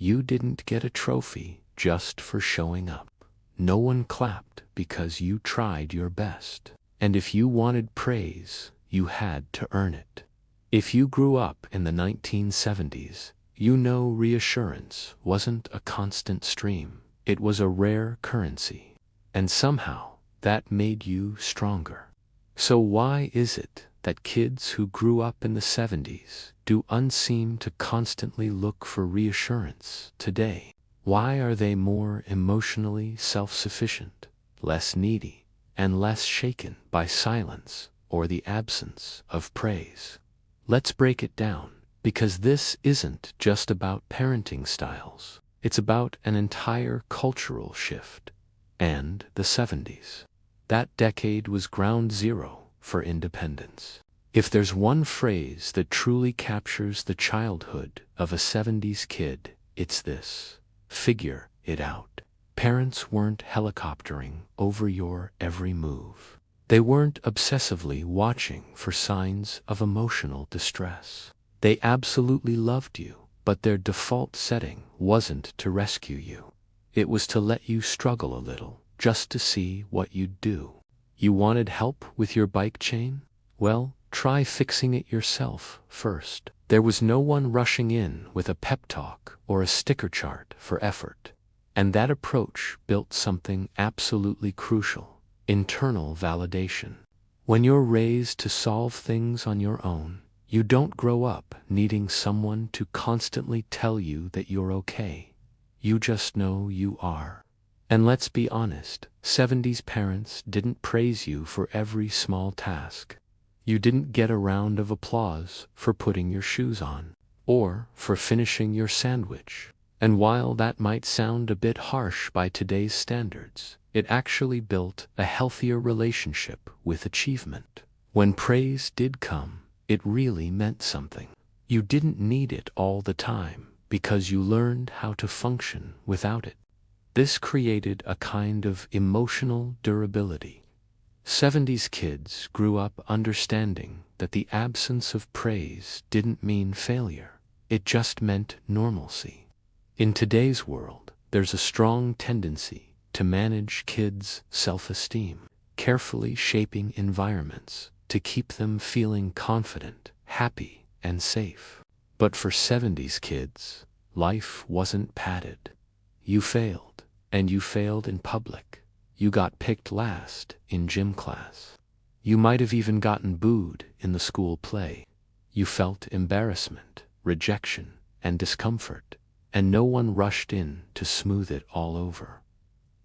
You didn't get a trophy just for showing up. No one clapped because you tried your best. And if you wanted praise, you had to earn it. If you grew up in the 1970s, you know reassurance wasn't a constant stream. It was a rare currency. And somehow, that made you stronger. So why is it that kids who grew up in the 70s do unseem to constantly look for reassurance today? Why are they more emotionally self-sufficient, less needy, and less shaken by silence or the absence of praise? Let's break it down, because this isn't just about parenting styles. It's about an entire cultural shift. And the 70s. That decade was ground zero for independence. If there's one phrase that truly captures the childhood of a 70s kid, it's this: figure it out. Parents weren't helicoptering over your every move. They weren't obsessively watching for signs of emotional distress. They absolutely loved you, but their default setting wasn't to rescue you. It was to let you struggle a little, just to see what you'd do. You wanted help with your bike chain? Well, try fixing it yourself first. There was no one rushing in with a pep talk or a sticker chart for effort. And that approach built something absolutely crucial: internal validation. When you're raised to solve things on your own, you don't grow up needing someone to constantly tell you that you're okay. You just know you are. And let's be honest, 70s parents didn't praise you for every small task. You didn't get a round of applause for putting your shoes on, or for finishing your sandwich. And while that might sound a bit harsh by today's standards, it actually built a healthier relationship with achievement. When praise did come, it really meant something. You didn't need it all the time, because you learned how to function without it. This created a kind of emotional durability. 70s kids grew up understanding that the absence of praise didn't mean failure. It just meant normalcy. In today's world, there's a strong tendency to manage kids' self-esteem, carefully shaping environments to keep them feeling confident, happy, and safe. But for 70s kids, life wasn't padded. You failed, and you failed in public. You got picked last in gym class. You might have even gotten booed in the school play. You felt embarrassment, rejection, and discomfort, and no one rushed in to smooth it all over.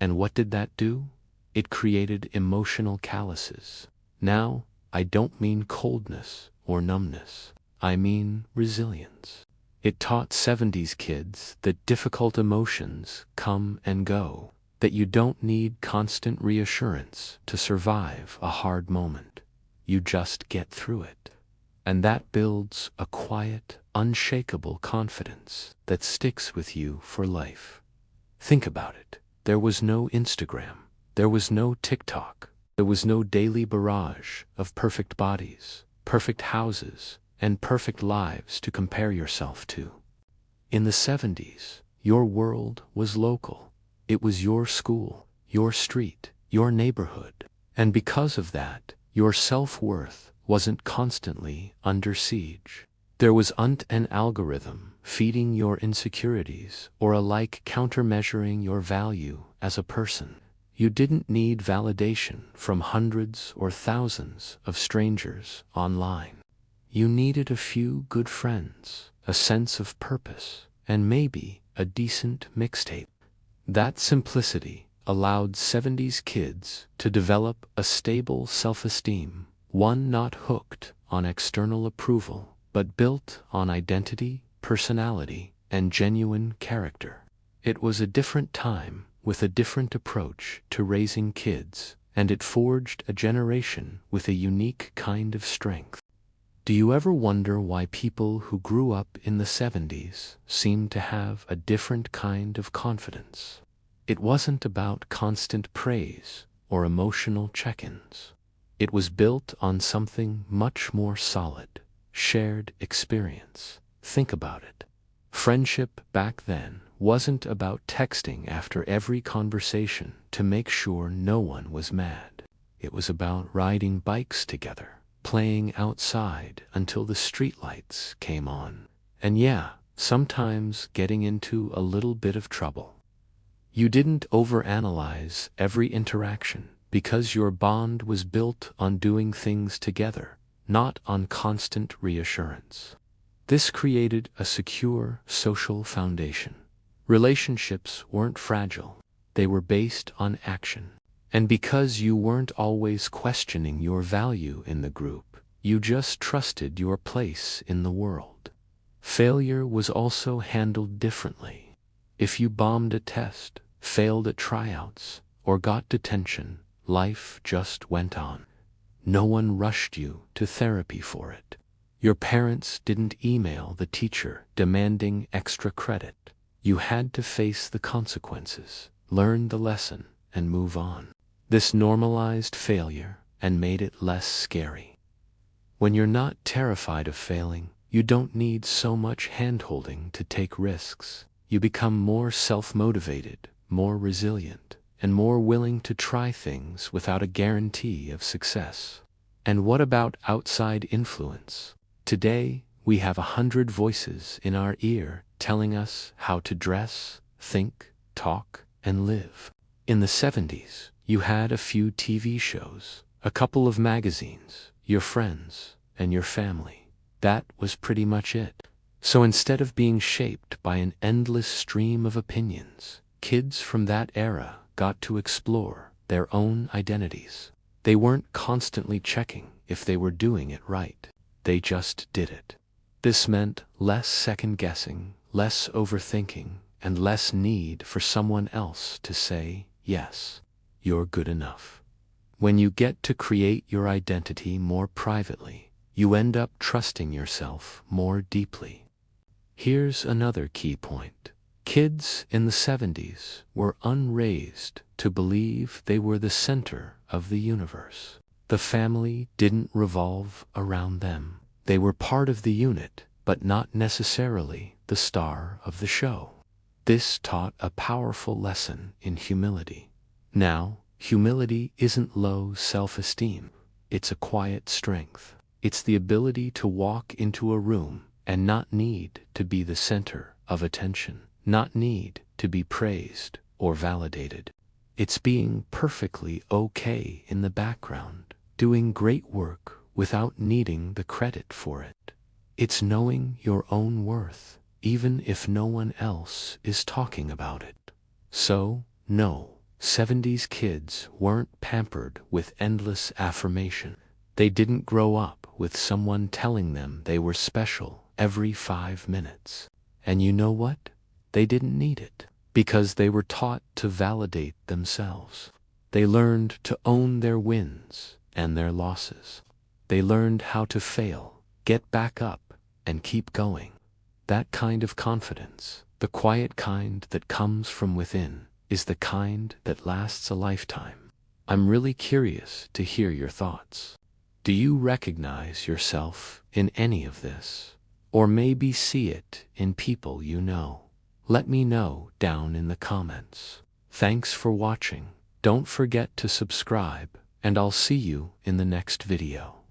And what did that do? It created emotional calluses. Now, I don't mean coldness or numbness. I mean resilience. It taught 70s kids that difficult emotions come and go, that you don't need constant reassurance to survive a hard moment. You just get through it. And that builds a quiet, unshakable confidence that sticks with you for life. Think about it. There was no Instagram. There was no TikTok. There was no daily barrage of perfect bodies, perfect houses, and perfect lives to compare yourself to. In the 70s, your world was local. It was your school, your street, your neighborhood. And because of that, your self-worth wasn't constantly under siege. There wasn't an algorithm feeding your insecurities or a like countermeasuring your value as a person. You didn't need validation from hundreds or thousands of strangers online. You needed a few good friends, a sense of purpose, and maybe a decent mixtape. That simplicity allowed 70s kids to develop a stable self-esteem, one not hooked on external approval, but built on identity, personality, and genuine character. It was a different time with a different approach to raising kids, and it forged a generation with a unique kind of strength. Do you ever wonder why people who grew up in the 70s seem to have a different kind of confidence? It wasn't about constant praise or emotional check-ins. It was built on something much more solid: shared experience. Think about it. Friendship back then wasn't about texting after every conversation to make sure no one was mad. It was about riding bikes together, playing outside until the streetlights came on, and yeah, sometimes getting into a little bit of trouble. You didn't overanalyze every interaction because your bond was built on doing things together, not on constant reassurance. This created a secure social foundation. Relationships weren't fragile, they were based on action. And because you weren't always questioning your value in the group, you just trusted your place in the world. Failure was also handled differently. If you bombed a test, failed at tryouts, or got detention, life just went on. No one rushed you to therapy for it. Your parents didn't email the teacher demanding extra credit. You had to face the consequences, learn the lesson, and move on. This normalized failure and made it less scary. When you're not terrified of failing, you don't need so much hand-holding to take risks. You become more self-motivated, more resilient, and more willing to try things without a guarantee of success. And what about outside influence? Today, we have 100 voices in our ear telling us how to dress, think, talk, and live. In the 70s, you had a few TV shows, a couple of magazines, your friends, and your family. That was pretty much it. So instead of being shaped by an endless stream of opinions, kids from that era got to explore their own identities. They weren't constantly checking if they were doing it right. They just did it. This meant less second-guessing, less overthinking, and less need for someone else to say, yes, you're good enough. When you get to create your identity more privately, you end up trusting yourself more deeply. Here's another key point. Kids in the 70s were unraised to believe they were the center of the universe. The family didn't revolve around them. They were part of the unit, but not necessarily the star of the show. This taught a powerful lesson in humility. Now, humility isn't low self-esteem. It's a quiet strength. It's the ability to walk into a room and not need to be the center of attention, not need to be praised or validated. It's being perfectly okay in the background, doing great work without needing the credit for it. It's knowing your own worth, even if no one else is talking about it. So, no, 70s kids weren't pampered with endless affirmation. They didn't grow up with someone telling them they were special every 5 minutes. And you know what? They didn't need it, because they were taught to validate themselves. They learned to own their wins and their losses. They learned how to fail, get back up, and keep going. That kind of confidence, the quiet kind that comes from within, is the kind that lasts a lifetime. I'm really curious to hear your thoughts. Do you recognize yourself in any of this? Or maybe see it in people you know? Let me know down in the comments. Thanks for watching. Don't forget to subscribe, and I'll see you in the next video.